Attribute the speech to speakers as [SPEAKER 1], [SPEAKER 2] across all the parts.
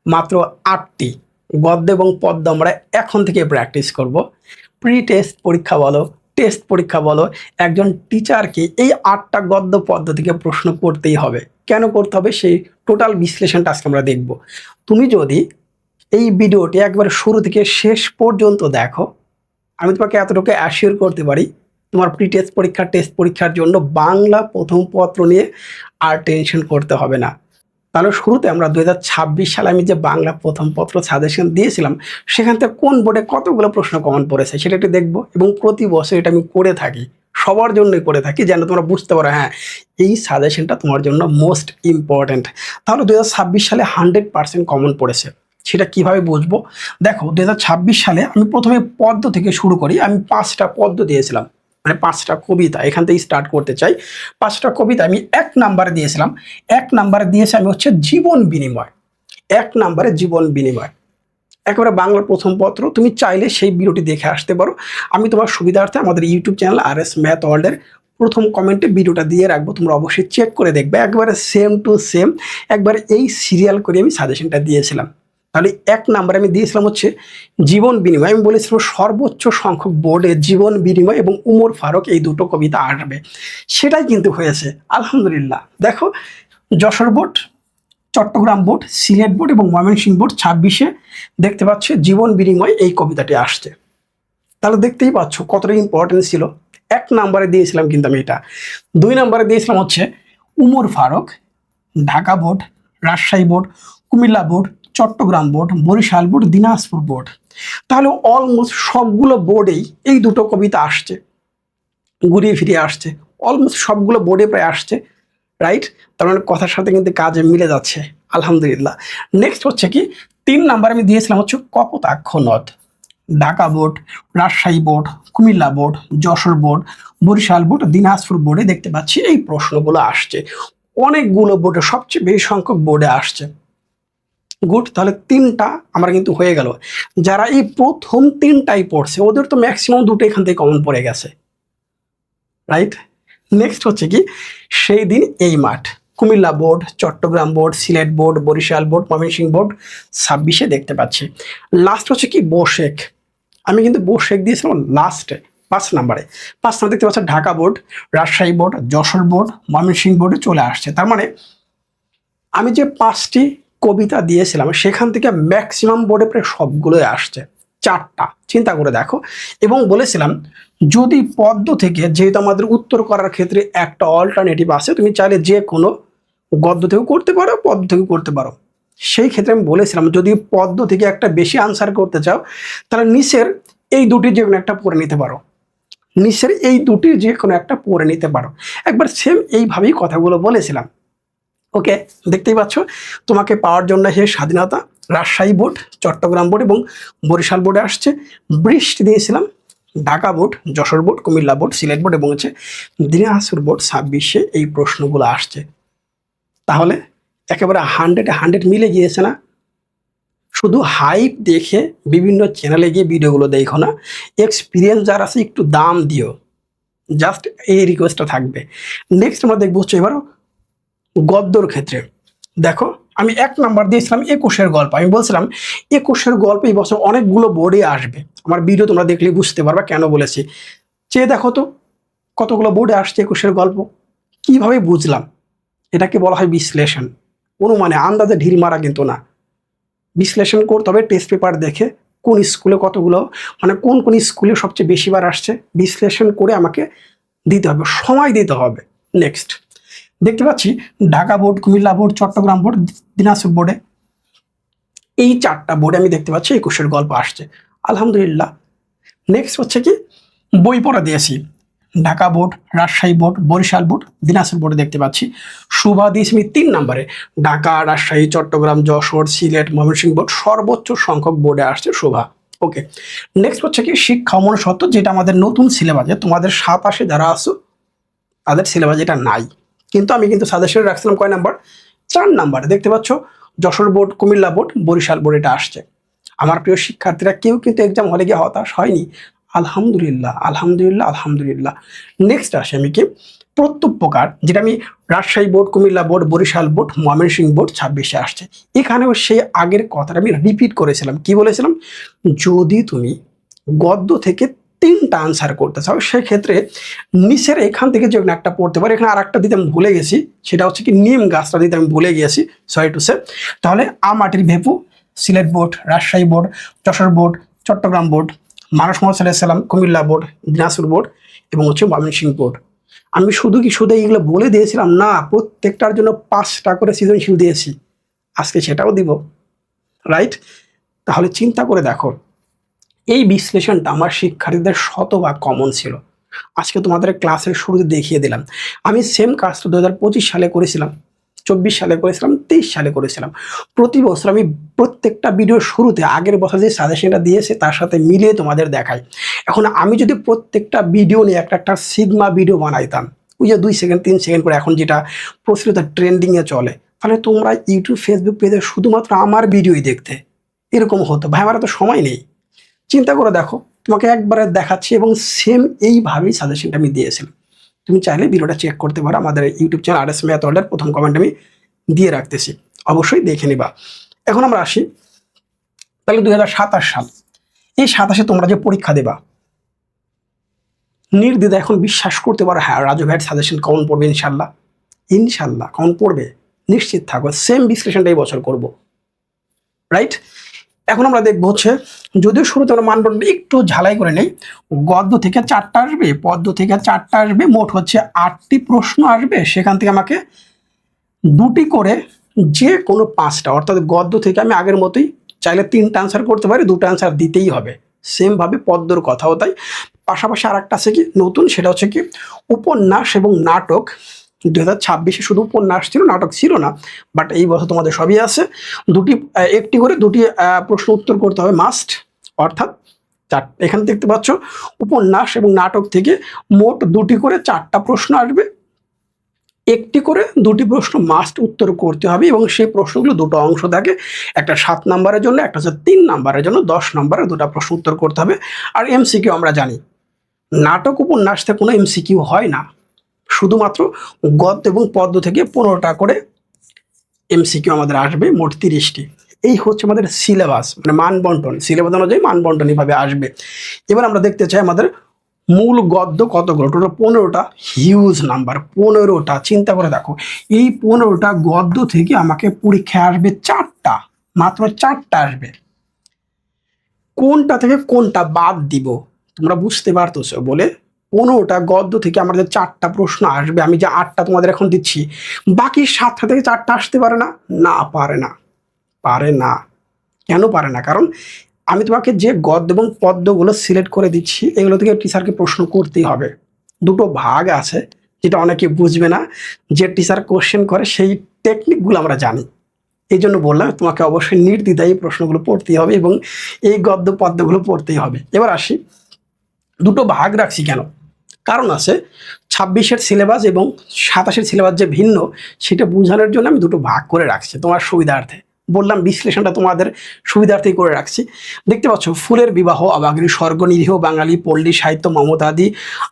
[SPEAKER 1] মাত্র 8টি গদ্য এবং পদ্য আমরা এখন থেকে প্র্যাকটিস করব। প্রি টেস্ট পরীক্ষা বলো, টেস্ট পরীক্ষা বলো, একজন টিচারকে এই 8টা গদ্য পদ্য থেকে প্রশ্ন করতেই হবে। কেন করতে হবে সেই টোটাল বিশ্লেষণটা আজকে আমরা দেখব। তুমি যদি এই ভিডিওটি একবার শুরু থেকে শেষ পর্যন্ত দেখো, আমি তোমাকে এতটুকু অ্যাসিওর করতে পারি, তোমার প্রি টেস্ট পরীক্ষার জন্য বাংলা প্রথম পত্র নিয়ে আর টেনশন করতে হবে না। তাহলে শুরুতে আমরা 2026 সালে আমি যে বাংলা প্রথম পত্র সাজেশন দিয়েছিলাম, সেখান থেকে কোন বোর্ডে কতগুলো প্রশ্ন কমন পড়েছে সেটা একটু দেখবো। এবং প্রতি বছর এটা আমি করে থাকি, সবার জন্যই করে থাকি, যেন তোমরা বুঝতে পারো হ্যাঁ এই সাজেশনটা তোমার জন্য মোস্ট ইম্পর্ট্যান্ট। তাহলে 2026 সালে 100% কমন পড়েছে, সেটা কিভাবে বুঝবো? দেখো 2026 সালে আমি প্রথমে পদ্য থেকে শুরু করি। আমি 5টা পদ্য দিয়েছিলাম, মানে 5টা কবিতা, এখান থেকে স্টার্ট করতে চাই। 5টা কবিতা আমি 1 নাম্বারে দিয়েছিলাম। 1 নাম্বারে দিয়েছি আমি হচ্ছে জীবন বিনিময়। 1 নাম্বারে জীবন বিনিময়, একেবারে বাংলার প্রথম পত্র। তুমি চাইলে সেই ভিডিওটি দেখে আসতে পারো। আমি তোমার সুবিধার্থে আমাদের ইউটিউব চ্যানেল RS ম্যাথ ওয়ার্ল্ডের প্রথম কমেন্টে ভিডিওটা দিয়ে রাখবো, তোমরা অবশ্যই চেক করে দেখবে। একবারে সেম টু সেম, একবারে এই সিরিয়াল করে আমি সাজেশনটা দিয়েছিলাম। তাহলে 1 নাম্বারে আমি দিয়েছিলাম হচ্ছে জীবন বিনিময়। আমি বলেছিলাম সর্বোচ্চ সংখ্যক বোর্ডে জীবন বিনিময় এবং উমর ফারুক এই দুটো কবিতা আসবে, সেটাই কিন্তু হয়েছে আলহামদুলিল্লাহ। দেখো Jessore board, Chittagong board, Sylhet board এবং ময়মনসিংহ বোর্ড 26-এ দেখতে পাচ্ছ জীবন বিনিময় এই কবিতাটি আসছে। তাহলে দেখতেই পাচ্ছ কতটা ইম্পর্টেন্স ছিল। 1 নাম্বারে দিয়েছিলাম কিন্তু আমি এটা। 2 নাম্বারে দিয়েছিলাম হচ্ছে Omar Faruk, Dhaka board, Rajshahi board, Comilla board, Chittagong board, Barisal board, Dinajpur board. তাহলে অলমোস্ট সবগুলো বোর্ডেই এই দুটো কবিতা আসছে, ঘুরিয়ে ফিরিয়ে আসছে। অলমোস্ট সবগুলো বোর্ডে প্রায় আসছে, রাইট? তার মানে কথার সাথে কিন্তু কাজে মিলে যাচ্ছে আলহামদুলিল্লাহ। নেক্সট হচ্ছে কি 3 নাম্বার আমি দিয়েছিলাম হচ্ছে কপোতাক্ষ নদ। Dhaka board, Rajshahi board, Comilla board, Jessore board, Barisal board, Dinajpur বোর্ডে দেখতে পাচ্ছি এই প্রশ্নগুলো আসছে। অনেকগুলো বোর্ডে, সবচেয়ে বেশি সংখ্যক বোর্ডে আসছে। গুড, তাহলে 3টা আমার কিন্তু হয়ে গেল। যারা এই প্রথম 3টাই পড়ছে ওদের তো ম্যাক্সিমাম 2টো এখান থেকে কমন পড়ে গেছে, রাইট? নেক্সট হচ্ছে কি সেই দিন এই মাঠ, Comilla board, Chittagong board, Sylhet board, Barisal board, Mymensingh board 26-এ দেখতে পাচ্ছি। লাস্ট হচ্ছে কি বোশেখ। আমি কিন্তু বোশেখ দিয়েছিলাম লাস্টে 5 নাম্বারে। 5 নাম্বার দেখতে পাচ্ছি Dhaka board, Rajshahi board, Jessore board, Mymensingh বোর্ডে চলে আসছে। তার মানে আমি যে 5টি কবিতা দিয়েছিলাম সেখান থেকে ম্যাক্সিমাম বোর্ডে প্রায় সবগুলোই আসছে। 4টা চিন্তা করে দেখো। এবং বলেছিলাম যদি পদ্য থেকে, যেহেতু আমাদের উত্তর করার ক্ষেত্রে একটা অল্টারনেটিভ আছে, তুমি চাইলে যে কোনো গদ্য থেকেও করতে পারো, পদ্য থেকেও করতে পারো। সেই ক্ষেত্রে আমি বলেছিলাম যদি পদ্য থেকে একটা বেশি আনসার করতে চাও তাহলে নিচের এই দুটি যে কোনো একটা পড়ে নিতে পারো, নিচের এই দুটি যে কোনো একটা পড়ে নিতে পারো। একবার সেম এইভাবেই কথাগুলো বলেছিলাম। ওকে, দেখতেই পাচ্ছ তোমাকে পাওয়ার জন্য সে স্বাধীনতা, রাজশাহী বোর্ড, চট্টগ্রাম বোর্ড এবং বরিশাল বোর্ডে আসছে। বৃষ্টি দিয়েছিলাম Dhaka board, Jessore board, Comilla board, Sylhet board এবং হচ্ছে দিনাজপুর বোর্ড 26-এ এই প্রশ্নগুলো আসছে। তাহলে একেবারে 100-100 মিলে গিয়েছে না? শুধু হাইপ দেখে বিভিন্ন চ্যানেলে গিয়ে ভিডিওগুলো দেখো না, এক্সপিরিয়েন্স যারা আছে একটু দাম দিও, জাস্ট এই রিকোয়েস্টটা থাকবে। নেক্সট আমরা দেখবো হচ্ছে এবার গদ্যর ক্ষেত্রে। দেখো আমি 1 নাম্বার দিয়েছিলাম 21-এর গল্প। আমি বলছিলাম 21-এর গল্প এই বছর অনেকগুলো বোর্ডে আসবে। আমার ভিডিও তোমরা দেখলে বুঝতে পারবা কেন বলেছি। চেয়ে দেখো তো কতগুলো বোর্ডে আসছে 21-এর গল্প। কিভাবে বুঝলাম? এটাকে বলা হয় বিশ্লেষণ। অনুমানে, আন্দাজে ঢিল মারা কিন্তু না। বিশ্লেষণ করতে হবে টেস্ট পেপার দেখে, কোন স্কুলে কতগুলো, মানে কোন কোন স্কুলে সবচেয়ে বেশিবার আসছে, বিশ্লেষণ করে আমাকে দিতে হবে, সময় দিতে হবে। নেক্সট দেখতে পাচ্ছি Dhaka board, Comilla board, Chittagong board, Dinajpur বোর্ডে, এই 4টা বোর্ডে আমি দেখতে পাচ্ছি 21-এর গল্প আসছে আলহামদুলিল্লাহ। নেক্সট হচ্ছে কি বই পড়া দিয়েছি Dhaka board, Rajshahi board, Barisal board, Dinajpur বোর্ডে দেখতে পাচ্ছি। শুভা দিয়েছি আমি 3 নাম্বারে, ঢাকা, রাজশাহী, চট্টগ্রাম, যশোর, সিলেট, ময়মনসিংহ বোর্ড সর্বোচ্চ সংখ্যক বোর্ডে আসছে শুভা। ওকে, নেক্সট হচ্ছে কি শিক্ষা মনুষ্যত্ব, যেটা আমাদের নতুন সিলেবাসে, তোমাদের 27-এ যারা আসো তাদের সিলেবাস এটা নাই, কিন্তু আমি কিন্তু সাজেশন রাখছিলাম কয় নাম্বার, 4 নাম্বারে। দেখতে পাচ্ছ Jessore board, Comilla board, Barisal board এটা আসছে। আমার প্রিয় শিক্ষার্থীরা কেউ কিন্তু এক্সাম হলে গিয়ে হতাশ হয়নি, আলহামদুলিল্লাহ আলহামদুলিল্লাহ আলহামদুলিল্লাহ। নেক্সট আসে আমি কি প্রত্যুপকার, যেটা আমি Rajshahi board, Comilla board, Barisal board, Mymensingh board 26-এ আসছে, এখানেও সেই আগের কথাটা আমি রিপিট করেছিলাম। কি বলেছিলাম? যদি তুমি গদ্য থেকে 3টা আনসার করতে চাও, সেক্ষেত্রে নিচের এখান থেকে যে কোনো একটা পড়তে পারো। এখানে আর একটা দিতে আমি ভুলে গেছি, সেটা হচ্ছে কি নিম গাছটা দিতে আমি ভুলে গেছি, সরি টু সে। তাহলে মাটির ভেপু, Sylhet board, Rajshahi board, Jessore board, Chittagong board, মানুষ মোহাম্মদ সাল্লাম, কুমিল্লা বোর্ড, দিনাজপুর বোর্ড এবং হচ্ছে ময়মনসিংহ বোর্ড। আমি শুধু এইগুলো বলে দিয়েছিলাম না, প্রত্যেকটার জন্য 5টা করে সৃজনশীল দিয়েছি, আজকে সেটাও দিব, রাইট? তাহলে চিন্তা করে দেখো, এই বিশ্লেষণটা আমার শিক্ষার্থীদের শতভাগ কমন ছিল। আজকে তোমাদের ক্লাসের শুরুতে দেখিয়ে দিলাম। আমি সেম কাজটা 2025 সালে করেছিলাম, 24 সালে করেছিলাম, 23 সালে করেছিলাম। প্রতি বছর আমি প্রত্যেকটা ভিডিওর শুরুতে আগের বছর যে সাজেশনটা দিয়েছে তার সাথে মিলিয়ে তোমাদের দেখাই। এখন আমি যদি প্রত্যেকটা ভিডিও নিয়ে একটা সিগমা ভিডিও বানাইতাম, ওই যে 2 সেকেন্ড 3 সেকেন্ড করে এখন যেটা প্রচলিত ট্রেন্ডিংয়ে চলে, তাহলে তোমরা ইউটিউব ফেসবুক পেজে শুধুমাত্র আমার ভিডিওই দেখতে, এরকম হতো। ভাই আমার তো সময় নেই। চিন্তা করে দেখো, তোমাকে একবারে দেখাচ্ছি এবং সেম এইভাবেই সাজেশনটা আমি দিয়েছিলাম। তুমি চাইলে ভিডিওটা চেক করতে পারো, আমাদের ইউটিউব চ্যানেল RS ম্যাথ ওয়ার্ল্ডের প্রথম কমেন্ট আমি দিয়ে রাখতেছি, অবশ্যই দেখে নিবা। এখন আমরা আসি, তাহলে 2027 সাল, এই 27-এ তোমরা যে পরীক্ষা দেবা, নির্দ্বিধা এখন বিশ্বাস করতে পারো, হ্যাঁ রাজু ভাইয়ের সাজেশন কমন পড়বে ইনশাল্লাহ। ইনশাল্লাহ কমন পড়বে, নিশ্চিত থাকো। সেম বিশ্লেষণটা এই বছর করবো, রাইট? এখন আমরা দেখবো হচ্ছে, যদিও শুরুতে আমরা মানদণ্ড একটু ঝালাই করে নেই, গদ্য থেকে 4টা আসবে, পদ্য থেকে 4টা আসবে, মোট হচ্ছে 8টি প্রশ্ন আসবে। সেখান থেকে আমাকে 2টি করে যে কোনো 5টা, অর্থাৎ গদ্য থেকে আমি আগের মতোই চাইলে 3টা আনসার করতে পারি, 2টা আনসার দিতেই হবে। সেমভাবে পদ্যর কথাও তাই। পাশাপাশি আর একটা আছে কি নতুন, সেটা হচ্ছে কি উপন্যাস এবং নাটক। 2026-এ শুধু উপন্যাস ছিল, নাটক ছিল না, বাট এই বছর তোমাদের সবই আছে। একটি করে 2টি প্রশ্ন উত্তর করতে হবে মাস্ট, অর্থাৎ এখানে দেখতে পাচ্ছ উপন্যাস এবং নাটক থেকে মোট 2টি করে 4টা প্রশ্ন আসবে। একটি করে 2টি প্রশ্ন মাস্ট উত্তর করতে হবে এবং সেই প্রশ্নগুলো 2টো অংশ থাকে, একটা 7 নম্বরের জন্য, একটা হচ্ছে 3 নম্বরের জন্য। 10 নম্বরের 2টা প্রশ্ন উত্তর করতে হবে। আর MCQ আমরা জানি, নাটক উপন্যাস থেকে কোনো MCQ হয় না, শুধুমাত্র গদ্য এবং পদ্য থেকে 15টা করে MCQ আমাদের আসবে, মোট 30টি। এই হচ্ছে আমাদের সিলেবাস, মানে মানবন্টন, সিলেবাস অনুযায়ী মানবন্টন এইভাবে আসবে। এবার আমরা দেখতে চাই আমাদের মূল গদ্য কতগুলো, টোটাল 15টা, হিউজ নাম্বার 15টা। চিন্তা করে দেখো, এই 15টা গদ্য থেকে আমাকে পরীক্ষায় আসবে 4টা, মাত্র 4টা আসবে। কোনটা থেকে কোনটা বাদ দিব তোমরা বুঝতে পারতেছো? বলে 15টা গদ্য থেকে আমাদের 4টা প্রশ্ন আসবে। আমি যে 8টা তোমাদের এখন দিচ্ছি, বাকি 7টা থেকে 4টা আসতে পারে না? না, পারে না, পারে না। কেন পারে না? কারণ আমি তোমাকে যে গদ্য এবং পদ্যগুলো সিলেক্ট করে দিচ্ছি, এগুলো থেকে টিচারকে প্রশ্ন করতেই হবে। 2টো ভাগ আছে, যেটা অনেকে বুঝবে না। যে টিচার কোশ্চেন করে সেই টেকনিকগুলো আমরা জানি, এই জন্য বললাম তোমাকে অবশ্যই নির্দ্বিধায় এই প্রশ্নগুলো পড়তেই হবে এবং এই গদ্য পদ্যগুলো পড়তেই হবে। এবার আসি, 2টো ভাগ রাখছি কেন? কারণ আছে, 26-এর সিলেবাস এবং 27-এর সিলেবাস যে ভিন্ন, সেটা বোঝানোর জন্য আমি 2টো ভাগ করে রাখছি তোমার সুবিধার্থে। বললাম বিশ্লেষণটা তোমাদের সুবিধার্থেই করে রাখছি। দেখতে পাচ্ছ, ফুলের বিবাহ, অবাগিনী স্বর্গ, নিরীহ বাঙালি, পল্লী সাহিত্য, মমতা আদি,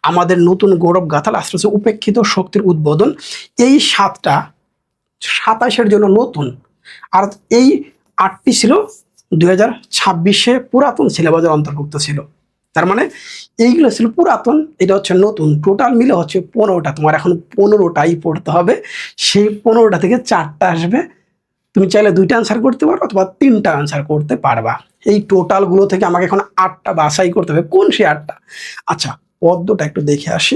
[SPEAKER 1] আমাদের নতুন গৌরব গাথা, লাস্ট হচ্ছে উপেক্ষিত শক্তির উদ্বোধন। এই 7টা 27-এর জন্য নতুন, আর এই 8টি ছিল 2026-এ পুরাতন সিলেবাসের অন্তর্ভুক্ত ছিল। তার মানে এইগুলো ছিল পুরাতন, এটা হচ্ছে নতুন। টোটাল মিলে হচ্ছে 15টা। তোমার এখন 15টাই পড়তে হবে। সেই 15টা থেকে 4টা আসবে। তুমি চাইলে 2টা আনসার করতে পারো অথবা 3টা আনসার করতে পারবা। এই টোটালগুলো থেকে আমাকে এখন 8টা বাছাই করতে হবে। কোন সেই 8টা? আচ্ছা, পদ্মটা একটু দেখে আসি।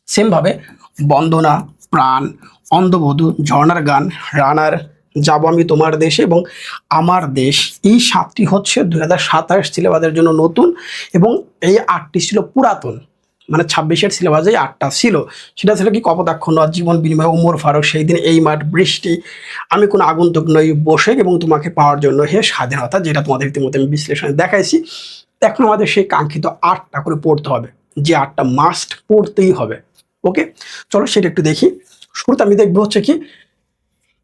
[SPEAKER 1] সেমভাবে বন্দনা, প্রাণ, অন্ধবধূ, ঝর্ণার গান, রানার, যাব আমি তোমার দেশে এবং আমার দেশ, এই 7টি হচ্ছে 2027 সিলেবাসের জন্য নতুন এবং এই 8টি ছিল পুরাতন। মানে 26-এর সিলেবাসে 8টা ছিল। সেটা ছিল কি কপোতাক্ষ নদ, জীবন বিনিময়, ওমর ফারুক, সেই দিন, এই মাঠ, বৃষ্টি, আমি কোনো আগন্তুক নই, বসে এবং তোমাকে পাওয়ার জন্য হে স্বাধীনতা, যেটা তোমাদের ইতিমধ্যে আমি বিশ্লেষণে দেখাইছি। এখন আমাদের সেই কাঙ্ক্ষিত 8টা করে পড়তে হবে, যে 8টা মাস্ট পড়তেই হবে। ওকে, চলো সেটা একটু দেখি। শুরুতে আমি দেখবো হচ্ছে কি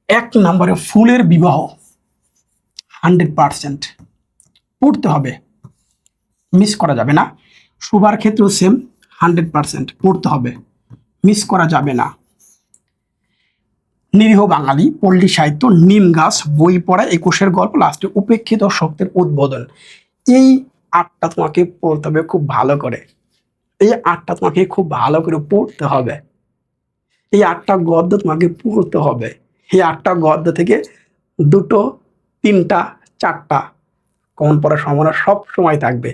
[SPEAKER 1] 1 নম্বরে ফুলের বিবাহ, 100% পড়তে হবে, মিস করা যাবে না। শোবার ক্ষেত্রেও সেম, 100% পড়তে হবে। মিস করা যাবে না। নিরীহ বাঙালি, পল্লী সাহিত্য, নিম গাছ, বই পড়া, একুশের গল্প, লাস্টে উপেক্ষিত শক্তির উদ্বোধন। এই 8টা তোমাকে পড়তে হবে খুব ভালো করে। এই 8টা তোমাকে খুব ভালো করে পড়তে হবে। এই 8টা গদ্য তোমাকে পড়তে হবে। এই 8টা গদ্য থেকে 2টো, 3টা, 4টা কমন পড়ার সম্ভাবনা সব সময় থাকবে।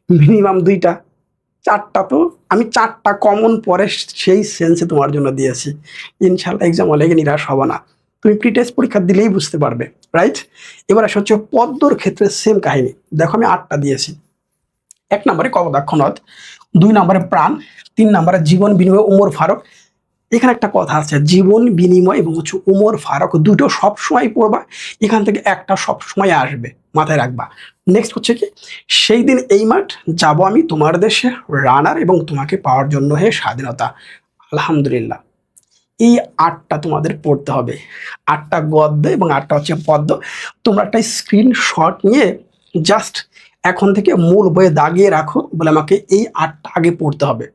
[SPEAKER 1] মিনিমাম 2টা, 4টা তো আমি 4টা কমন পরে সেই সেন্সে তোমার জন্য দিয়েছি। ইনশাল্লাহ এক্সাম হলে নিরাশ হবে না। তুমি প্রি টেস্ট পরীক্ষা দিলেই বুঝতে পারবে, রাইট? এবার আসা হচ্ছে পদ্মর ক্ষেত্রে সেম কাহিনী। দেখো আমি 8টা দিয়েছি। 1 নম্বরে কপোতাক্ষ নদ, 2 নম্বরে প্রাণ, 3 নম্বরে জীবন বিনিময় ওমর ফারুক। এখানে একটা কথা আছে, জীবন বিনিময় এবং হচ্ছে ওমর ফারুক, দুটো সবসময় পড়বা। এখান থেকে একটা সবসময় আসবে, মাথায় রাখবা। নেক্সট হচ্ছে কি, সেই দিন এই মাঠ যাব আমি তোমার দেশে, রানার এবং তোমাকে পাওয়ার জন্য হে স্বাধীনতা। আলহামদুলিল্লাহ, এই 8টা তোমাদের পড়তে হবে। 8টা গদ্য এবং 8টা হচ্ছে পদ্য। তোমরা একটা স্ক্রিনশট নিয়ে জাস্ট এখন থেকে মূল বইয়ে দাগিয়ে রাখো, বলে আমাকে এই 8টা আগে পড়তে হবে।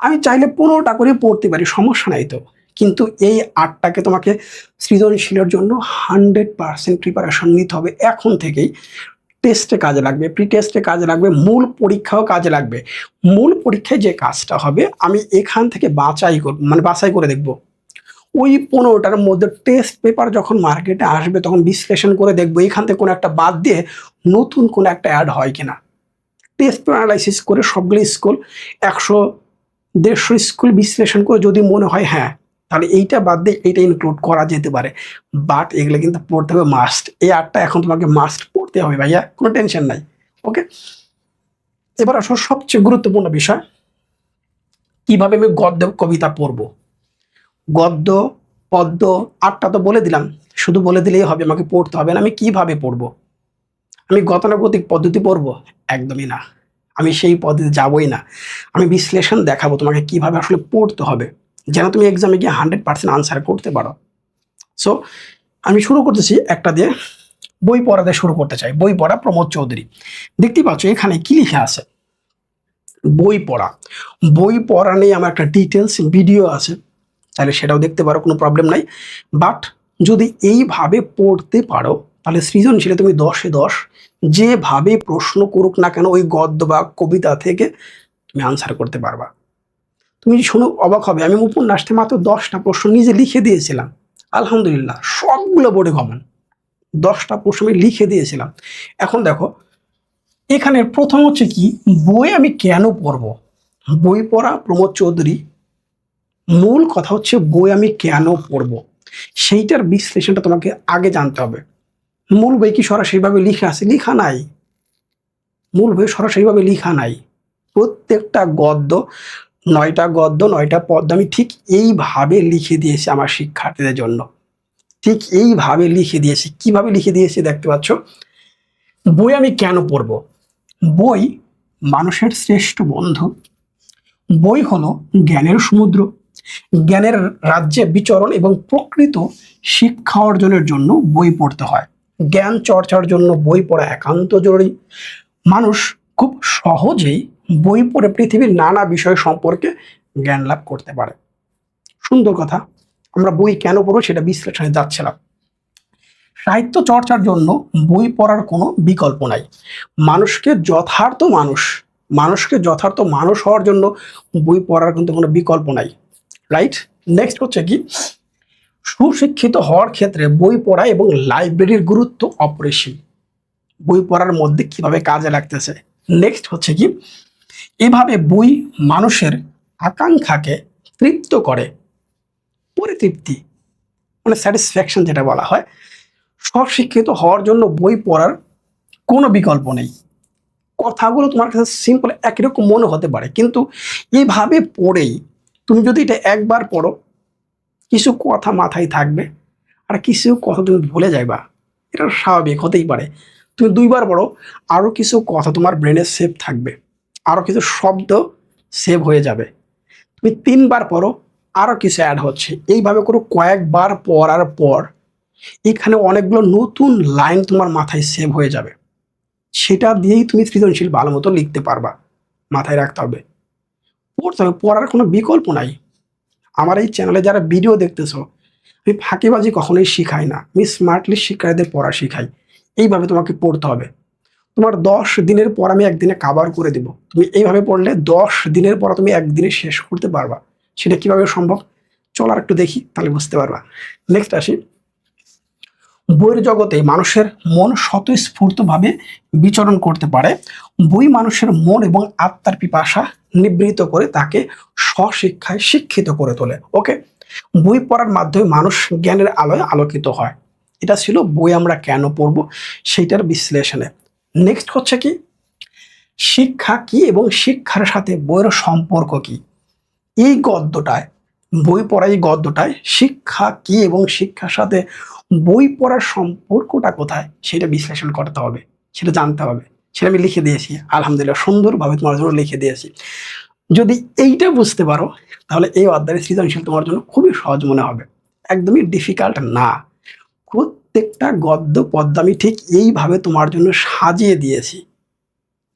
[SPEAKER 1] আমি চাইলে 15টা করে পড়তে পারি, সমস্যা নাই তো। কিন্তু এই 8টাকে তোমাকে সৃজনশীলের জন্য 100% প্রিপারেশন নিতে হবে এখন থেকেই। টেস্টে কাজে লাগবে, প্রি টেস্টে কাজে লাগবে, মূল পরীক্ষাও কাজে লাগবে। মূল পরীক্ষায় যে কাজটা হবে, আমি এখান থেকে বাছাই করে দেখব। ওই 15টার মধ্যে টেস্ট পেপার যখন মার্কেটে আসবে তখন বিশ্লেষণ করে দেখবো এখান থেকে কোনো একটা বাদ দিয়ে নতুন কোনো একটা অ্যাড হয় কিনা। টেস্ট পেপার অ্যানালাইসিস করে সবগুলো স্কুল 100-150 স্কুল বিশ্লেষণ করে যদি মনে হয় হ্যাঁ, তাহলে এইটা বাদ দিয়ে এইটা ইনক্লুড করা যেতে পারে। বাট এগুলো কিন্তু পড়তে হবে মাস্ট। এই 8টা এখন তোমাকে মাস্ট পড়তে হবে ভাইয়া, কোনো টেনশন নাই। ওকে, এবার আসলে সবচেয়ে গুরুত্বপূর্ণ বিষয়, কিভাবে আমি গদ্য কবিতা পড়বো। গদ্য, পদ্য 8টা তো বলে দিলাম, শুধু বলে দিলেই হবে, আমাকে পড়তে হবে না। আমি কিভাবে পড়বো? আমি গতানুগতিক পদ্ধতি পড়বো? একদমই না, আমি সেই পদ্ধতি যাবই না। আমি বিশ্লেষণ দেখাবো তোমাকে কিভাবে আসলে পড়তে হবে, যেন তুমি এক্সামে গিয়ে 100% আনসার করতে পারো। সো আমি শুরু করতেছি একটা দিয়ে, বই পড়া দিয়ে শুরু করতে চাই। বই পড়া, প্রমোদ চৌধুরী। দেখতেই পাচ্ছ এখানে কি লিখে আছে, বই পড়া। বই পড়া নিয়ে আমার একটা ডিটেলস ভিডিও আছে, তাহলে সেটাও দেখতে পারো, কোনো প্রবলেম নাই। বাট যদি এইভাবে পড়তে পারো তাহলে সৃজনশীলে তুমি 10-এ 10, যেভাবে প্রশ্ন করুক না কেন ওই গদ্য বা কবিতা থেকে তুমি আনসার করতে পারবা। তুমি শুনে অবাক হবে, আমি উপন্যাসে মাত্র 10টা প্রশ্ন নিজে লিখে দিয়েছিলাম। আলহামদুলিল্লাহ, সবগুলো বোর্ডে কমন। 10টা প্রশ্ন আমি লিখে দিয়েছিলাম। এখন দেখো এখানে প্রথম হচ্ছে কি, বই আমি কেন পড়বো। বই পড়া, প্রমোদ চৌধুরী। মূল কথা হচ্ছে বই আমি কেন পড়বো, সেইটার বিশ্লেষণটা তোমাকে আগে জানতে হবে। মূল বই কি সরাসরিভাবে লিখা আছে? লিখা নাই। মূল বই সরাসরিভাবে লিখা নাই। প্রত্যেকটা গদ্য, 9টা গদ্য, 9টা পদ্য আমি ঠিক এইভাবে লিখে দিয়েছি আমার শিক্ষার্থীদের জন্য। ঠিক এইভাবে লিখে দিয়েছি। কিভাবে লিখে দিয়েছি দেখতে পাচ্ছ। বই আমি কেন পড়বো? বই মানুষের শ্রেষ্ঠ বন্ধু। বই হলো জ্ঞানের সমুদ্র। জ্ঞানের রাজ্যে বিচরণ এবং প্রকৃত শিক্ষা অর্জনের জন্য বই পড়তে হয়। জ্ঞান চর্চার জন্য বই পড়া একান্ত জরুরি। মানুষ খুব সহজেই বই পড়ে পৃথিবীর নানা বিষয় সম্পর্কে জ্ঞান লাভ করতে পারে। সুন্দর কথা। আমরা বই কেন পড়বো সেটা বিশ্লেষণে যাচ্ছিলাম। সাহিত্য চর্চার জন্য বই পড়ার কোনো বিকল্প নাই। মানুষকে যথার্থ মানুষ হওয়ার জন্য বই পড়ার কিন্তু কোনো বিকল্প নাই, রাইট? নেক্সট হচ্ছে কি, সুশিক্ষিত হওয়ার ক্ষেত্রে বই পড়া এবং লাইব্রেরির গুরুত্ব অপরিসীম। বই পড়ার মধ্যে কিভাবে কাজে লাগতেছে। নেক্সট হচ্ছে কি, এভাবে বই মানুষের আকাঙ্ক্ষাকে তৃপ্ত করে। পরিতৃপ্তি মানে স্যাটিসফ্যাকশন যেটা বলা হয়। স্বশিক্ষিত হওয়ার জন্য বই পড়ার কোনো বিকল্প নেই। কথাগুলো তোমার কাছে সিম্পল একই রকম মনে হতে পারে, কিন্তু এইভাবে পড়েই তুমি যদি এটা একবার পড়ো, কিছু কথা মাথায় থাকবে আর কিছু কথা তুমি ভুলে যাইবা। এটা স্বাভাবিক, হতেই পারে। তুমি 2বার পড়ো, আরও কিছু কথা তোমার ব্রেনে সেভ থাকবে, আরও কিছু শব্দ সেভ হয়ে যাবে। তুমি 3বার পড়ো, আরও কিছু অ্যাড হচ্ছে। এইভাবে করে কয়েকবার পড়ার পর এখানে অনেকগুলো নতুন লাইন তোমার মাথায় সেভ হয়ে যাবে। সেটা দিয়েই তুমি সৃজনশীল ভালো মতো লিখতে পারবা। মাথায় রাখতে হবে, পড়তে হবে, পড়ার কোনো বিকল্প নাই। আমার এই চ্যানেলে যারা ভিডিও দেখতেছো, আমি ফাঁকিবাজি কখনোই শিখাই না, আমি স্মার্টলি শিক্ষার্থীদের পড়া শিখাই। এইভাবে তোমাকে পড়তে হবে। তোমার 10 দিনের পর আমি একদিনে কাভার করে দেব। তুমি এইভাবে পড়লে 10 দিনের পর তুমি একদিনে শেষ করতে পারবা। সেটা কিভাবে সম্ভব? চল আর একটু দেখি, তাহলে বুঝতে পারবা। নেক্সট আসি, বইয়ের জগতে মানুষের মন স্বতঃস্ফূর্তভাবে বিচরণ করতে পারে। বই মানুষের মন এবং আত্মার পিপাসা নিবৃত করে তাকে স্বশিক্ষায় শিক্ষিত করে তোলে। ওকে, বই পড়ার মাধ্যমে মানুষ জ্ঞানের আলোয় আলোকিত হয়। এটা ছিল বই আমরা কেন পড়ব সেইটার বিশ্লেষণে। নেক্সট হচ্ছে কি, শিক্ষা কি এবং শিক্ষার সাথে বইয়ের সম্পর্ক কি। এই গদ্যটায়, বই পড়া এই গদ্যটায় শিক্ষা কি এবং শিক্ষার সাথে বই পড়ার সম্পর্কটা কোথায় সেটা বিশ্লেষণ করতে হবে, সেটা জানতে হবে। সেটা আমি লিখে দিয়েছি, আলহামদুলিল্লাহ সুন্দরভাবে তোমার জন্য লিখে দিয়েছি। যদি এইটা বুঝতে পারো তাহলে এই অধ্যায়ের সৃজনশীল তোমার জন্য খুবই সহজ মনে হবে, একদমই ডিফিকাল্ট না। প্রত্যেকটা গদ্য পদ্য আমি ঠিক এইভাবে তোমার জন্য সাজিয়ে দিয়েছি,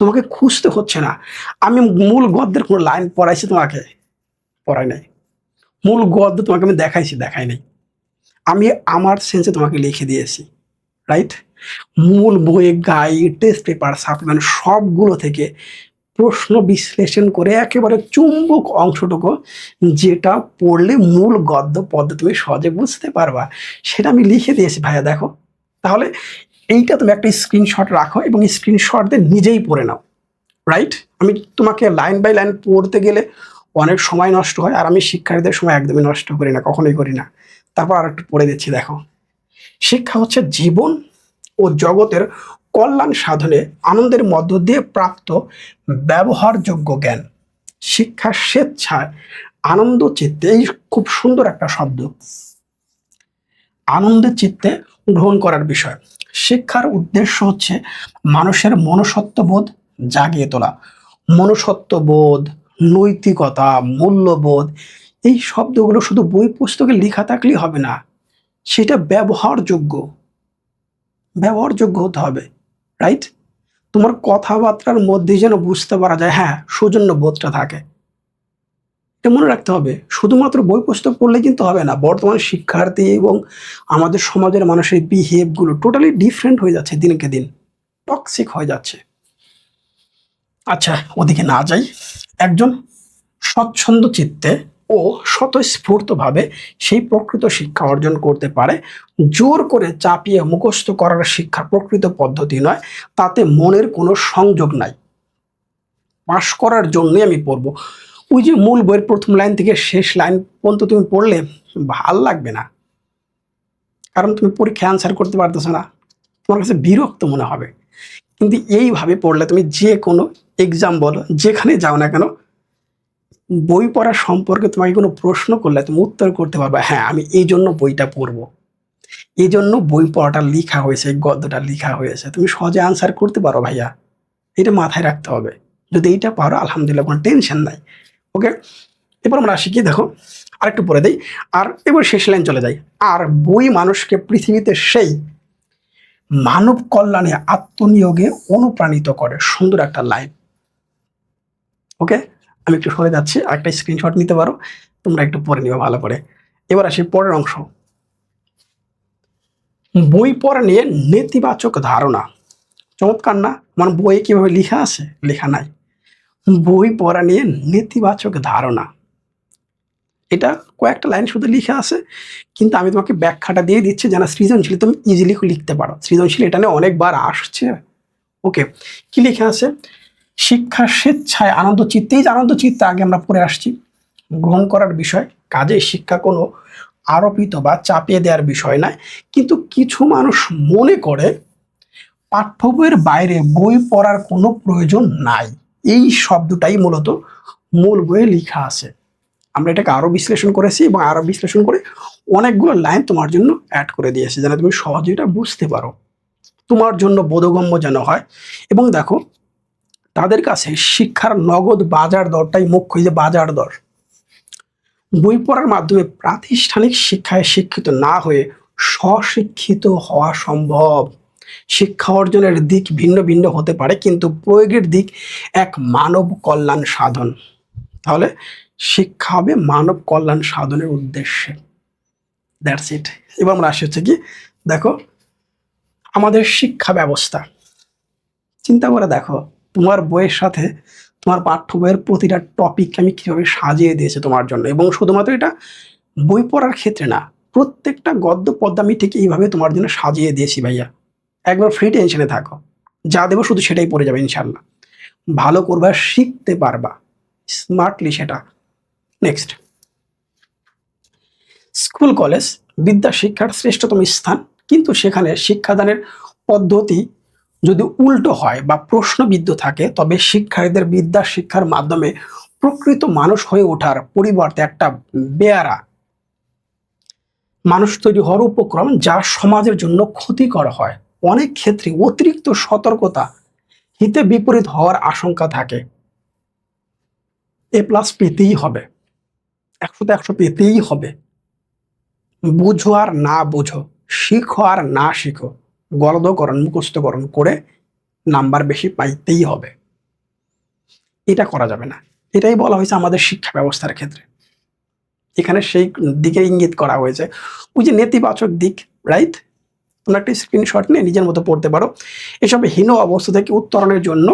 [SPEAKER 1] তোমাকে খুঁজতে হচ্ছে না। আমি মূল গদ্যের কোনো লাইন পড়াইছি তোমাকে? পড়াই নাই। মূল গদ্য তোমাকে আমি দেখাই নাই। আমি আমার সেন্সে তোমাকে লিখে দিয়েছি, রাইট? মূল বইয়ে গাইড, টেস্ট পেপার, সাপ্লিমেন্ট সবগুলো থেকে প্রশ্ন বিশ্লেষণ করে একেবারে চুম্বক অংশটুকু যেটা পড়লে মূল গদ্য পদ্য তুমি সহজে বুঝতে পারবা, সেটা আমি লিখে দিয়েছি ভাইয়া, দেখো। তাহলে এইটা তুমি একটা স্ক্রিনশট রাখো এবং স্ক্রিনশট দিয়ে নিজেই পড়ে নাও, রাইট? আমি তোমাকে লাইন বাই লাইন পড়তে গেলে অনেক সময় নষ্ট হয়, আর আমি শিক্ষার্থীদের সময় একদমই নষ্ট করি না, কখনোই করি না। তারপর আর একটু পড়ে দিচ্ছি, দেখো। শিক্ষা হচ্ছে জীবন ও জগতের কল্যাণ সাধনে আনন্দের মধ্য দিয়ে প্রাপ্ত ব্যবহারযোগ্য জ্ঞান। শিক্ষা স্বেচ্ছায় আনন্দ চিত্তে, এই খুব সুন্দর একটা শব্দ, আনন্দের চিত্তে গ্রহণ করার বিষয়। শিক্ষার উদ্দেশ্য হচ্ছে মানুষের মনুষ্যত্ববোধ জাগিয়ে তোলা। মনুষ্যত্ববোধ, নৈতিকতা, মূল্যবোধ, এই শব্দগুলো শুধু বই পুস্তকে লেখা থাকলেই হবে না, সেটা ব্যবহারযোগ্য হতে হবে, রাইট? তোমার কথাবার্তার মধ্যে যেন বুঝতে পারা যায়, হ্যাঁ, সৌজন্য বোধটা থাকে। এটা মনে রাখতে হবে। শুধুমাত্র বই পুস্তক পড়লে কিন্তু হবে না। বর্তমান শিক্ষার্থী এবং আমাদের সমাজের মানুষের বিহেভগুলো টোটালি ডিফারেন্ট হয়ে যাচ্ছে, দিনকে দিন টক্সিক হয়ে যাচ্ছে। আচ্ছা, ওদিকে না যাই। একজন স্বচ্ছন্দ চিত্তে ও স্বতঃস্ফূর্তভাবে সেই প্রকৃত শিক্ষা অর্জন করতে পারে। জোর করে চাপিয়ে মুখস্থ করার শিক্ষা প্রকৃত পদ্ধতি নয়, তাতে মনের কোনো সংযোগ নাই। পাশ করার জন্যই আমি পড়বো। ওই যে মূল বইয়ের প্রথম লাইন থেকে শেষ লাইন পর্যন্ত তুমি পড়লে ভাল লাগবে না, কারণ তুমি পরীক্ষায় অ্যান্সার করতে পারতেছো না, তোমার কাছে বিরক্ত মনে হবে। কিন্তু এইভাবে পড়লে তুমি যে কোনো এক্সাম বলো, যেখানে যাও না কেন, বই পড়া সম্পর্কে তোমাকে কোনো প্রশ্ন করলে তুমি উত্তর করতে পারবে, হ্যাঁ আমি এই জন্য বইটা পড়বো, এই জন্য বই পড়াটা লেখা হয়েছে, এই গদ্যটা লেখা হয়েছে। তুমি সহজে আনসার করতে পারো ভাইয়া, এটা মাথায় রাখতে হবে। যদি এইটা পারো আলহামদুলিল্লাহ, কোনো টেনশন নাই। ওকে, এবার আমরা আসি কি, দেখো আরেকটু পরে দেই, আর এবার শেষ লাইন চলে যাই। আর বই মানুষকে পৃথিবীতে সেই মানব কল্যাণে আত্মনিয়োগে অনুপ্রাণিত করে। সুন্দর একটা লাইন। ওকে, আমি একটু সরে যাচ্ছি, একটা স্ক্রিনশট নিতে পারো, তোমরা একটু পড়ে নিও ভালো করে। এবার আসি পরের অংশ, বই পড়া নিয়ে নেতিবাচক ধারণা। চমৎকার না? মানে বইয়ে কিভাবে লেখা আছে? লেখা নাই। বই পড়া নিয়ে নেতিবাচক ধারণা, এটা কয়েকটা লাইন শুধু লিখে আছে, কিন্তু আমি তোমাকে ব্যাখ্যাটা দিয়ে দিচ্ছি যেন সৃজনশীল তুমি ইজিলি লিখতে পারো। সৃজনশীল এটা নিয়ে অনেকবার আসছে। ওকে, কি লিখে আছে? শিক্ষা স্বেচ্ছায় আনন্দ চিত্তে, এই যে আনন্দ চিত্তে আগে আমরা পড়ে আসছি, গ্রহণ করার বিষয়। কাজে শিক্ষা কোনো আরোপিত বা চাপিয়ে দেওয়ার বিষয় নয়। কিন্তু কিছু মানুষ মনে করে পাঠ্য বইয়ের বাইরে বই পড়ার কোনো প্রয়োজন নাই। এই শব্দটাই মূলত মূল বইয়ে লেখা আছে। আমরা এটাকে আরো বিশ্লেষণ করেছি এবং আরো বিশ্লেষণ করে অনেকগুলো লাইন তোমার জন্য অ্যাড করে দিয়েছি যেন তুমি সহজে এটা বুঝতে পারো, তোমার জন্য বোধগম্য যেন হয়। এবং দেখো, তাদের কাছে শিক্ষার নগদ বাজার দরটাই মুখ্য। যে বাজার দর, বই পড়ার মাধ্যমে প্রাতিষ্ঠানিক শিক্ষায় শিক্ষিত না হয়ে স্বশিক্ষিত হওয়া সম্ভব। শিক্ষা অর্জনের দিক ভিন্ন ভিন্ন হতে পারে, কিন্তু প্রয়োগের দিক এক, মানব কল্যাণ সাধন। তাহলে শিক্ষা হবে মানব কল্যাণ সাধনের উদ্দেশ্যে। That's it. এবার আমরা আসি হচ্ছে কি, দেখো আমাদের শিক্ষা ব্যবস্থা চিন্তা করে দেখো, তোমার বইয়ের সাথে তোমার পাঠ্য বইয়ের প্রতিটা টপিক আমি কীভাবে সাজিয়ে দিয়েছি তোমার জন্য। এবং শুধুমাত্র এটা বই পড়ার ক্ষেত্রে না, প্রত্যেকটা গদ্য পদ্য আমি ঠিক এইভাবে তোমার জন্য সাজিয়ে দিয়েছি ভাইয়া। একবার ফ্রি টেনশনে থাকো, যা দেবো শুধু সেটাই পড়ে যাবে ইনশাল্লাহ। ভালো করবা, শিখতে পারবা স্মার্টলি সেটা। নেক্সট, স্কুল কলেজ বিদ্যা শিক্ষার শ্রেষ্ঠতম স্থান, কিন্তু সেখানে শিক্ষাদানের পদ্ধতি যদি উল্টো হয় বা প্রশ্নবিদ্ধ থাকে, তবে শিক্ষার্থীদের বিদ্যা শিক্ষার মাধ্যমে প্রকৃত মানুষ হয়ে ওঠার পরিবর্তে একটা বেয়ারা মানুষ তৈরি হওয়ার উপক্রম, যা সমাজের জন্য ক্ষতিকর হয়। অনেক ক্ষেত্রে অতিরিক্ত সতর্কতা হিতে বিপরীত হওয়ার আশঙ্কা থাকে। A+ পেতেই হবে, 100তে 100 পেতেই হবে। বুঝো আর না বুঝো, শিখো আর না শিখো, গলদকরণ মুখস্থকরণ করে নাম্বার বেশি পাইতেই হবে। এটা করা যাবে না। এটাই বলা হয়েছে আমাদের শিক্ষা ব্যবস্থার ক্ষেত্রে। এখানে সেই দিকে ইঙ্গিত করা হয়েছে, ওই যে নেতিবাচক দিক, রাইট? তোমরা একটা স্ক্রিনশট নিয়ে নিজের মতো পড়তে পারো। এসব হীন অবস্থা থেকে উত্তরণের জন্য,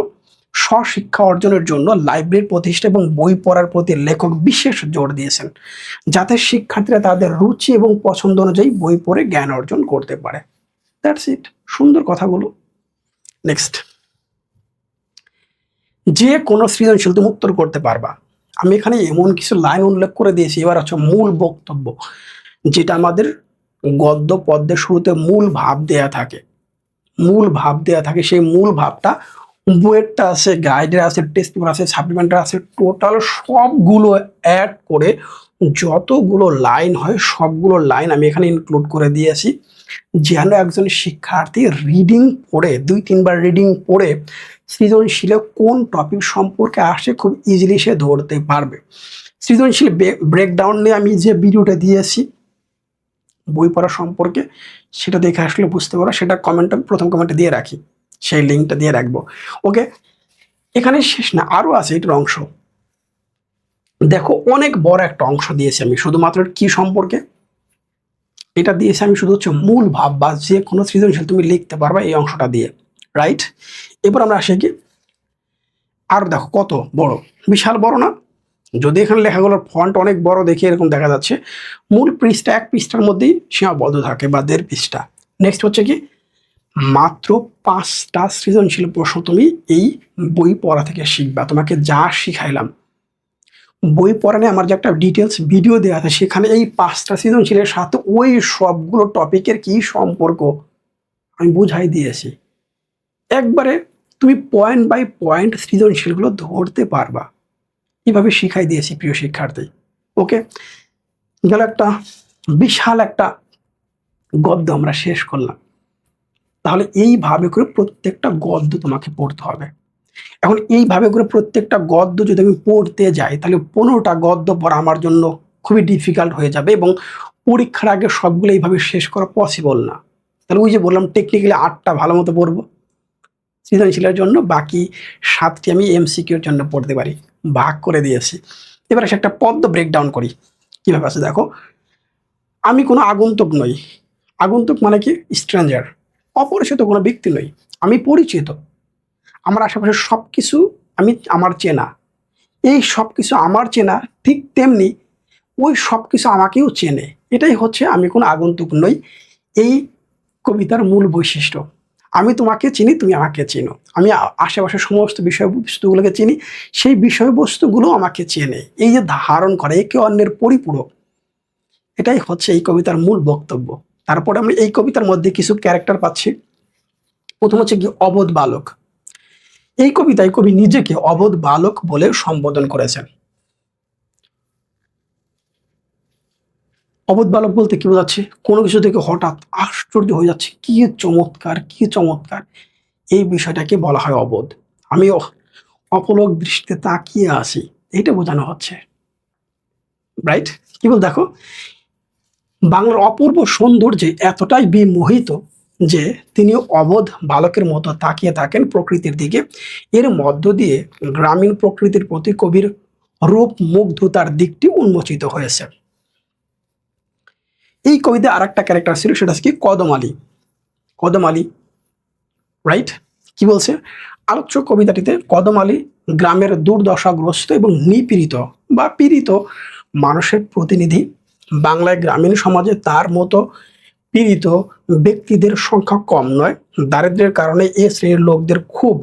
[SPEAKER 1] স্বশিক্ষা অর্জনের জন্য লাইব্রেরি প্রতিষ্ঠা এবং বই পড়ার প্রতি লেখক বিশেষ জোর দিয়েছেন, যাতে শিক্ষার্থীরা তাদের রুচি এবং পছন্দ অনুযায়ী বই পড়ে জ্ঞান অর্জন করতে পারে। That's it. সুন্দর কথাগুলো। নেক্সট, যে কোনো সৃজনশীল তুমি উত্তর করতে পারবা। আমি এখানে এমন কিছু লাইন উল্লেখ করে দিয়েছি। এবার হচ্ছে মূল বক্তব্য, যেটা আমাদের গদ্য পদ্যের শুরুতে মূল ভাব দেয়া থাকে। মূল ভাব দেয়া থাকে, সেই মূল ভাবটা বইয়েরটা আছে, গাইডের আছে, টেক্সট পেপার আছে, সাপ্লিমেন্টার আছে, টোটাল সবগুলো অ্যাড করে যতগুলো লাইন হয় সবগুলো লাইন আমি এখানে ইনক্লুড করে দিয়েছি, যেন একজন শিক্ষার্থী রিডিং পড়ে 2-3 বার রিডিং পড়ে সৃজনশীলে কোন টপিক সম্পর্কে আসে খুব ইজিলি সে ধরতে পারবে। সৃজনশীল ব্রেকডাউন নিয়ে আমি যে ভিডিওটা দিয়েছি বই পড়া সম্পর্কে, সেটা দেখে আসলে বুঝতে পারো। সেটা কমেন্টে, প্রথম কমেন্টে দিয়ে রাখি, সেই লিঙ্কটা দিয়ে রাখবো। ওকে, এখানে শেষ না, আরও আছে এটার অংশ। দেখো অনেক বড় একটা অংশ দিয়েছি আমি শুধুমাত্র কি সম্পর্কে, এটা দিয়েছি আমি শুধু হচ্ছে মূল ভাব বা যে কোনো সৃজনশীল তুমি লিখতে পারবে এই অংশটা দিয়ে, রাইট? এবার আমরা আসি কি, আর দেখো কত বড়, বিশাল বড় না? যদি এখানে লেখাগুলোর ফন্ট অনেক বড় দেখে এরকম দেখা যাচ্ছে, মূল পৃষ্ঠা 1 পৃষ্ঠার মধ্যেই সীমাবদ্ধ থাকে বা 1.5 পৃষ্ঠা। নেক্সট হচ্ছে কি, মাত্র 5টা সৃজনশীল প্রশ্ন তুমি এই বই পড়া থেকে শিখবা। তোমাকে যা শিখাইলাম বই পড়া নিয়ে আমার যে একটা ডিটেলস ভিডিও দেওয়া আছে, সেখানে এই 5টা সৃজনশীলের সাথে ওই সবগুলো টপিকের কি সম্পর্ক আমি বুঝাই দিয়েছি। একবারে তুমি পয়েন্ট বাই পয়েন্ট সৃজনশীলগুলো ধরতে পারবা, এভাবে শিখাই দিয়েছি প্রিয় শিক্ষার্থী। ওকে, গেল একটা বিশাল একটা গদ্য আমরা শেষ করলাম। তাহলে এইভাবে করে প্রত্যেকটা গদ্য তোমাকে পড়তে হবে। এখন এইভাবে করে প্রত্যেকটা গদ্য যদি আমি পড়তে যাই, তাহলে 15টা গদ্য পড়া আমার জন্য খুবই ডিফিকাল্ট হয়ে যাবে এবং পরীক্ষার আগে সবগুলো এইভাবে শেষ করা পসিবল না। তাহলে ওই যে বললাম টেকনিক্যালি 8টা ভালো মতো পড়বো সৃজনশীলের জন্য, বাকি 7টি আমি MCQর জন্য পড়তে পারি, ভাগ করে দিয়েছি। এবার একটা পদ্য ব্রেকডাউন করি, কীভাবে আছে দেখো। আমি কোনো আগন্তুক নই। আগন্তুক মানে কি? স্ট্রেঞ্জার, অপরিচিত কোনো ব্যক্তি নই, আমি পরিচিত। আমার আশেপাশে সব কিছু আমার চেনা। এই সব কিছু আমার চেনা, ঠিক তেমনি ওই সব কিছু আমাকেও চেনে। এটাই হচ্ছে আমি কোনো আগন্তুক নই, এই কবিতার মূল বৈশিষ্ট্য। আমি তোমাকে চিনি, তুমি আমাকে চিনো। আমি আশেপাশের সমস্ত বিষয়বস্তুগুলোকে চিনি, সেই বিষয়বস্তুগুলো আমাকে চেনে। এই যে ধারণ করে একে অন্যের পরিপূরক, এটাই হচ্ছে এই কবিতার মূল বক্তব্য। তারপরে আমরা এই কবিতার মধ্যে কিছু ক্যারেক্টার পাচ্ছি। প্রথম হচ্ছে কি, অবোধ বালক। এই কবিতায় কবি নিজেকে অবোধ বালক বলে সম্বোধন করেছেন। অবোধ বালক বলতে কি বোঝাচ্ছে? কোনো কিছু থেকে হঠাৎ আশ্চর্য হয়ে যাচ্ছে, কি চমৎকার, কি চমৎকার, এই বিষয়টাকে বলা হয় অবোধ। আমি অপলক দৃষ্টিতে তাকিয়ে আছি, এটা বোঝানো হচ্ছে, রাইট? কি বল দেখো, বাংলার অপূর্ব সৌন্দর্যে এতটাই বিমোহিত যে তিনি অবোধ বালকের মতো তাকিয়ে থাকেন প্রকৃতির দিকে। এর মধ্য দিয়ে গ্রামীণ প্রকৃতির প্রতি কবির রূপ মুগ্ধতার দিকটি উন্মোচিত হয়েছে। এই কবিতায় আর একটা ক্যারেক্টার ছিল, সেটা হচ্ছে কি কদম আলী। কদম আলী, রাইট? কি বলছে আলোচ্য কবিতাটিতে? কদম আলী গ্রামের দুর্দশাগ্রস্ত এবং নিপীড়িত বা পীড়িত মানুষের প্রতিনিধি। বাংলায় গ্রামীণ সমাজে তার মতো পীড়িত ব্যক্তিদের সংখ্যা কম নয়। দারিদ্র্যের কারণে এ শ্রেণীর লোকদের খুব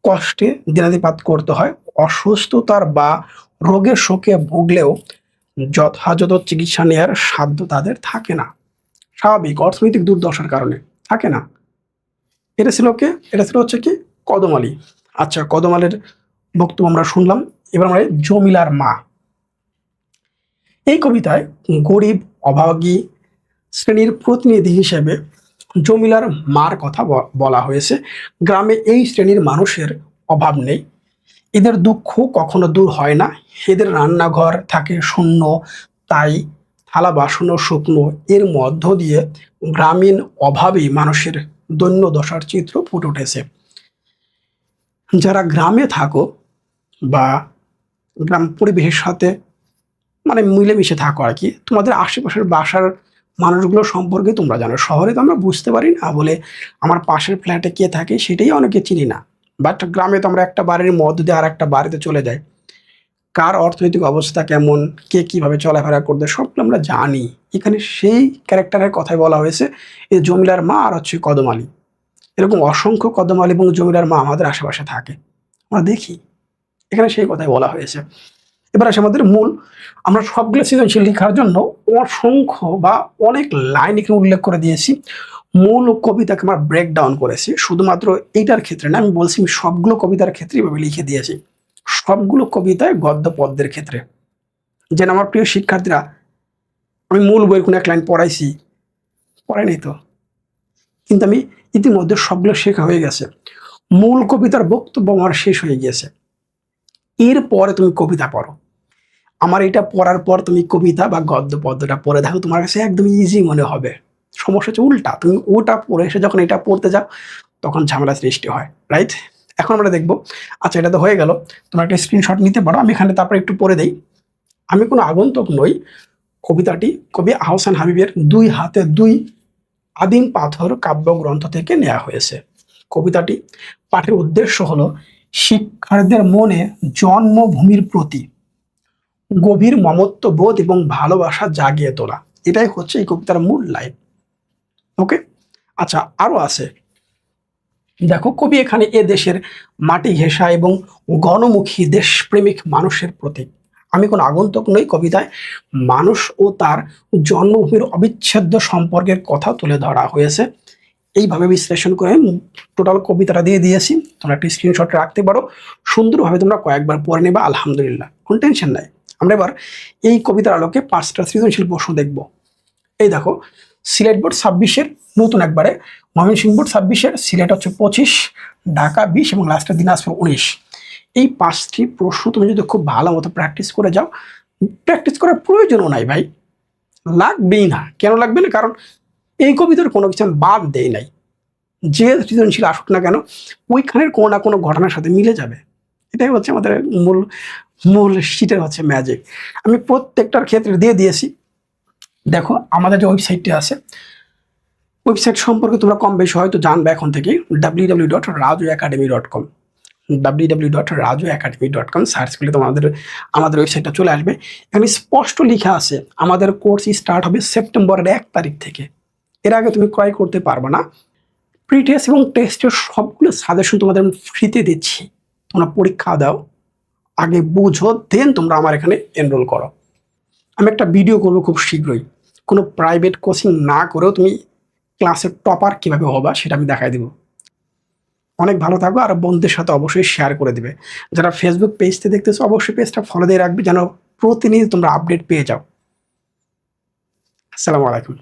[SPEAKER 1] কষ্টে দিনাতিপাত করতে হয়। অসুস্থতার বা রোগের শোকে ভুগলেও যথাযথ চিকিৎসা নেওয়ার সাধ্য তাদের থাকে না। স্বাভাবিক, অর্থনৈতিক দুর্দশার কারণে থাকে না। এটা ছিল কে? এটা ছিল হচ্ছে কি কদম আলী। আচ্ছা, কদম আলীর বক্তব্য আমরা শুনলাম। এবার আমরা জমিলার মা। এই কবিতায় গরিব অভাগী শ্রেণীর প্রতিনিধি হিসেবে জমিলার মার কথা বলা হয়েছে। গ্রামে এই শ্রেণীর মানুষের অভাব নেই, এদের দুঃখ কখনো দূর হয় না। এদের রান্নাঘর থাকে শূন্য, তাই থালা বাসনও শুকনো। এর মধ্য দিয়ে গ্রামীণ অভাবী মানুষের দৈন্য দশার চিত্র ফুটে উঠেছে। যারা গ্রামে থাকো বা গ্রাম পরিবেশের সাথে মানে মিলেমিশে থাকো আর কি, তোমাদের আশেপাশের বাসার মানুষগুলো সম্পর্কে তোমরা জানো। শহরে তো আমরা বুঝতে পারি না বলে আমার পাশের ফ্ল্যাটে কে থাকে সেটাই অনেকে চিনি না, বাট গ্রামে তো আমরা একটা বাড়ির মধ্য দিয়ে আর একটা বাড়িতে চলে যাই। কার অর্থনৈতিক অবস্থা কেমন, কে কিভাবে চলাফেরা করবে সবগুলো আমরা জানি। এখানে সেই ক্যারেক্টারের কথাই বলা হয়েছে, এই জমিলার মা আর হচ্ছে কদম আলী। এরকম অসংখ্য কদম আলী এবং জমিলার মা আমাদের আশেপাশে থাকে, আমরা দেখি। এখানে সেই কথাই বলা হয়েছে। এবার আসে আমাদের মূল। আমরা সবগুলো সৃজনশীল লেখার জন্য অসংখ্য বা অনেক লাইন এখানে উল্লেখ করে দিয়েছি। মূল কবিতাকে আমরা ব্রেক ডাউন করেছি, শুধুমাত্র এইটার ক্ষেত্রে না, আমি বলছি আমি সবগুলো কবিতার ক্ষেত্রে এভাবে লিখে দিয়েছি, সবগুলো কবিতায় গদ্য পদ্যের ক্ষেত্রে। যেন আমার প্রিয় শিক্ষার্থীরা, আমি মূল বইয়ের কোনো এক লাইন পড়াইছি? পড়াইনি তো, কিন্তু আমি ইতিমধ্যে সবগুলো শেখা হয়ে গেছে। মূল কবিতার বক্তব্য আমার শেষ হয়ে গিয়েছে। এরপরে তুমি কবিতা পড়ো। আমার এটা পড়ার পর তুমি কবিতা বা গদ্য পদ্যটা পড়ে দেখো, তোমার কাছে একদম ইজি মনে হবে। সমস্যা হচ্ছে উল্টা, তুমি ওটা পড়ে এসে যখন এটা পড়তে যাও তখন ঝামেলা সৃষ্টি হয়, রাইট? এখন আমরা দেখবো। আচ্ছা, এটা তো হয়ে গেল, তোমরা একটা স্ক্রিনশট নিতে পারো, আমি এখানে তারপরে একটু পড়ে দেই। আমি কোনো আগন্তুক নই। কবিতাটি কবি আহসান হাবিবের দুই হাতে দুই আদিম পাথর কাব্যগ্রন্থ থেকে নেওয়া হয়েছে। কবিতাটি পাঠের উদ্দেশ্য হলো শিক্ষার্থীদের মনে জন্মভূমির প্রতি গভীর মমত্ববোধ এবং ভালোবাসা জাগিয়ে তোলা। এটাই হচ্ছে এই কবিতার মূল লাইন। ওকে, আচ্ছা, আরো আছে। দেখো, কবি এখানে এ দেশের মাটি ঘেঁষা এবং গণমুখী দেশপ্রেমিক মানুষের প্রতীক। আমি কোনো আগন্তুক নই। কবিতায় মানুষ ও তার জন্মভূমির অবিচ্ছেদ্য সম্পর্কের কথা তুলে ধরা হয়েছে। এইভাবে বিশ্লেষণ করে টোটাল কবিতাটা দিয়ে দিয়েছি, তোমরা একটা স্ক্রিনশট রাখতে পারো, সুন্দরভাবে তোমরা কয়েকবার পড়ে নেবা, আলহামদুলিল্লাহ, কোনো টেনশন নাই। আমরা এবার এই কবিতার আলোকে 5টা সৃজনশীল প্রশ্ন দেখব। এই দেখো, সিলেট বোর্ড 26-এর নতুন একবারে, ময়মনসিংহ বোর্ড 26-এর, সিলেট হচ্ছে 25, ঢাকা 20 এবং লাস্টের দিনাজপুর 19। এই 5টি প্রশ্ন তুমি যদি খুব ভালো মতো প্র্যাকটিস করে যাও, প্র্যাকটিস করার প্রয়োজনও নাই ভাই, লাগবেই না। কেন লাগবে না? কারণ এই কবিতার কোনো কিছু আমি বাদ দেই নাই। যে সৃজনশীল আসুক না কেন, ওইখানের কোনো না কোনো ঘটনার সাথে মিলে যাবে। এটাই হচ্ছে আমাদের মূল মূল শীটের হচ্ছে ম্যাজিক। আমি প্রত্যেকটার ক্ষেত্রে দিয়ে দিয়েছি। দেখো, আমাদের যে ওয়েবসাইটটি আছে, ওয়েবসাইট সম্পর্কে তোমরা কম বেশি হয়তো জানবে এখন থেকে, www.rajuacademy.com। www.rajuacademy.com সার্চ করলে আমাদের ওয়েবসাইটটা চলে আসবে। এখানে স্পষ্ট লেখা আছে আমাদের কোর্স স্টার্ট হবে সেপ্টেম্বরের 1 তারিখ থেকে। এর আগে তুমি ক্রয় করতে পারবে না। প্রি টেস্ট এবং টেস্টের সবগুলো সাজেশন তোমাদের ফ্রিতে দিচ্ছি। তোমরা পরীক্ষা দাও, আগে বুঝো, দেন তোমরা আমার এখানে এনরোল করো। আমি একটা ভিডিও করবো খুব শীঘ্রই, কোনো প্রাইভেট কোচিং না করেও তুমি ক্লাসের টপার কীভাবে হবা সেটা আমি দেখাই দেবো। অনেক ভালো থাকো, আর বন্ধুদের সাথে অবশ্যই শেয়ার করে দেবে। যারা ফেসবুক পেজতে দেখতেছো অবশ্যই পেজটা ফলো দিয়ে রাখবে, যেন প্রতিনিয়ত তোমরা আপডেট পেয়ে যাও। আসসালামু আলাইকুম।